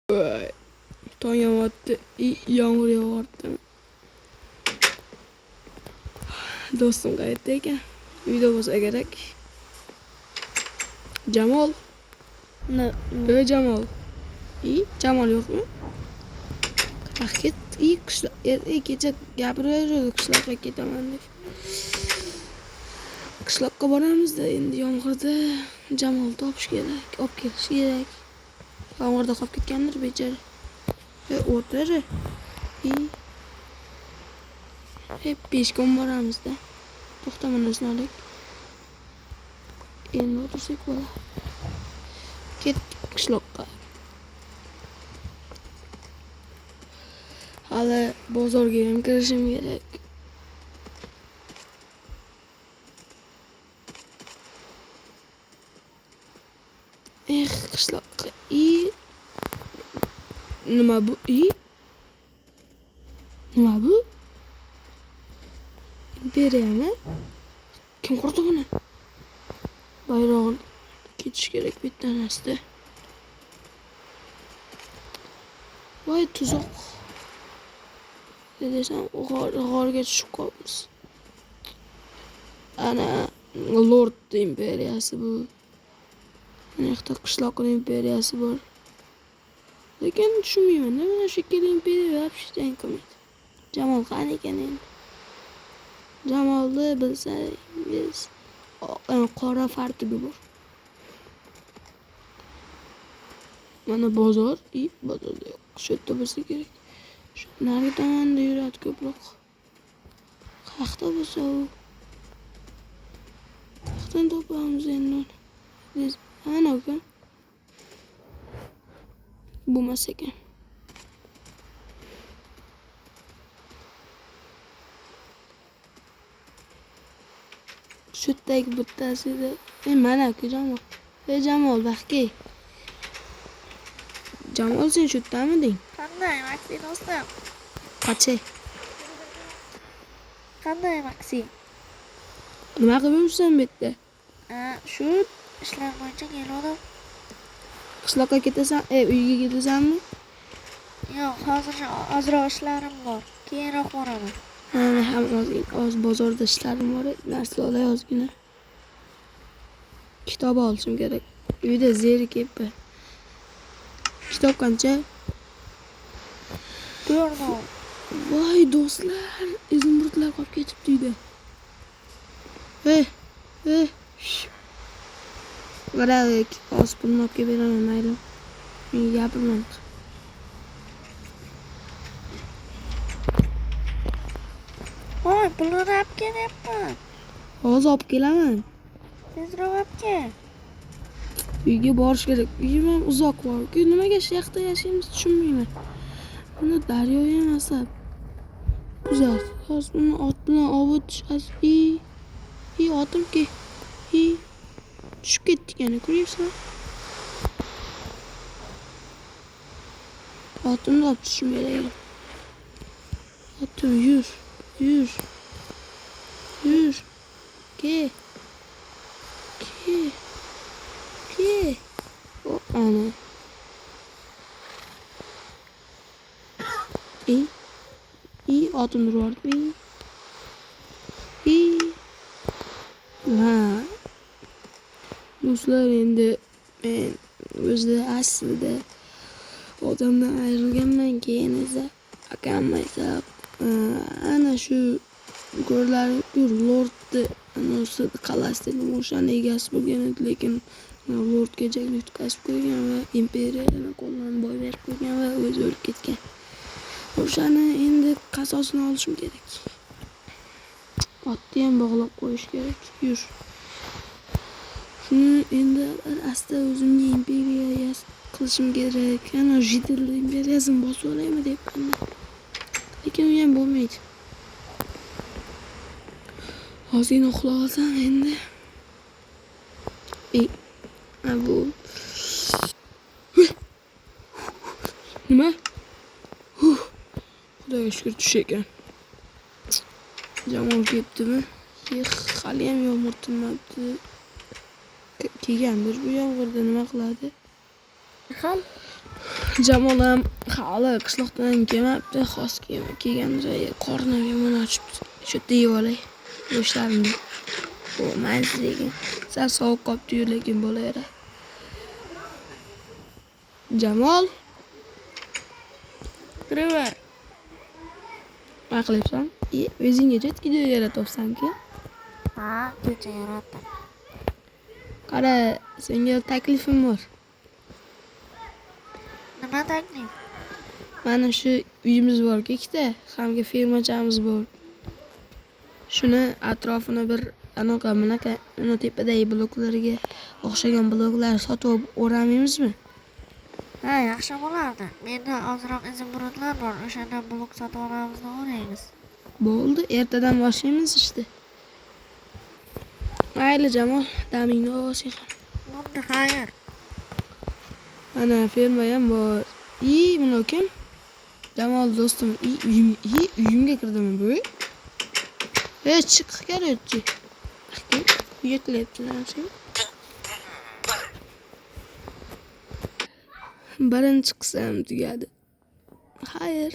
Tong yog'yapti. Yomg'ir yog'yapti. Do'stim qayerda ekan? Uyda bo'lsa kerak. Jamol. Jamol. Jamol yo'qmi? Ket. Kecha gapiraverdi qishloqqa ketaman deb. Qishloqqa boramiz-da endi yomg'irda Jamol topish kerak, olib kelish kerak. Yomg'irda qolib ketgandir bechora. O'tir. Hep peshkom boramiz-da. To'xtamani sinalik. Endi o'tirsak bo'ladi. Ketdik qishloqqa. Hali bozorga ham kirishim kerak. Qishloqqa. Nima bu? Nima bu? Beraymi? Kim qurdi buni? Bayrog'ini ketish kerak bittan asta. Voy tuzoq. Desam, g'orga tushib qolamiz. Ana Lord imperiyasi bu. Ana yerda qishloqning imperiyasi bor. Lekin tushunmayman, nima shekilli imperiya вообще qilmaydi. Jamol qani ekan endi? Jamolni bilsangiz, qora fartugi bor. Mana bozor, bozorda yo'q. Shu yerda bo'lsa kerak. Shu narigi tomonda yuradi ko'proq. Qayerda bo'lsa u? Qayerdan topamiz endi uni? Ana ekan. Bo'lmas ekan. Shu yerdagi bittasida. Mana-ku Jamol. Jamol, baxtga. Jamol, sen shu yerdamiding? Qanday, Maxi do'stim? Qachi. Qanday, Maxi? Nima qilib yuribsan bu yerda? Shu ishlar bo'yicha keldim. Qishloqqa ketasan, uyga ketasanmi? Yo'q, hozircha ozroq ishlarim bor. Keyinroq boraman. Mana ham oz bozorda ishlarim bor, narsa olay ozgina. Kitob olishim kerak. Uyda zerikibman. Kitob qancha? 4 ming. Voy do'stlar, izimburtlar qolib ketibdi uyda. Qaraylik, oz pulni olib kelib beraman, mayli. Men gapirman. Voy, pulni olib kelyapman. Hozir olib kelaman. Tezroq olib kel. Uyga borish kerak. Uyim ham uzoq bor. Nimaga shu yoqda yashaymiz tushunmayman. Buni daryo emas. Uzaq. Hozir uni ot bilan ovut tushasiz. Otim ki. Tushib ketdik yana, ko'ryapsizmi? Otimni olib tushishim kerak. Otim, yur. Ke. Ana. Otim durardi. Do'stlar, endi men o'zida aslida odamdan ayrilganman, keyin esa akamni aytib, ana shu ko'rlar Lordni o'zi qalasida o'shani egasi bo'lgan edi, lekin Lordga jangni tutkazib qo'ygan va imperiyani qo'ldan boy berib qo'ygan va o'zi o'lib ketgan. O'shani endi qasosini olishim kerak. Otni ham bog'lab qo'yish kerak. Yur. Shuni endi asta o'zimga imperiya qilishim kerak. Ana Jidil imperiyasini bosib olaymi debman. Lekin u ham bo'lmaydi. Ozgina uxlab olsam endi. Bu nima? Xudoga shukr tush ekan. Jamol ketdimi? Hali ham yomg'ir tinmabdi. Kelgandir bu yomg'irda, nima qiladi? Jamol ham hali qishloqdan kelmabdi. Xos kelgan joyi qornim yomon ochib, shu deyib olay. Boshlarimda. Bu mazligi. Sal sovuq qopdi-yu, lekin bo'laveradi. Jamol, Kiraver. nima qilyapsan? O'zingga jetkido yaratibsan-ku. Ha, ko'cha yaratdim. Qara, senga taklifim bor. Nima taklif? Mana shu uyimiz bor-ku ikkita, hamga fermachamiz bor. Shuni atrofini bir anaqa tepadagi bloklarga o'xshagan bloklar sotib o'ramaymizmi? Ha, yaxshi bo'lardi. Menda ozroq izimburudlar bor. O'shandan blok sotib olamiz va o'raymiz. Bo'ldi, ertadan boshlaymiz ishni. Mayli Jamol, damingni olsang ham. Bo'pti, xayr. Mana ferma ham bor. Buni kim? Jamol do'stim. Uyimga kirdimi bu? Chiq, qaraychi. Uyatlayaptilar sen. Birinchi qism tugadi. Xayr.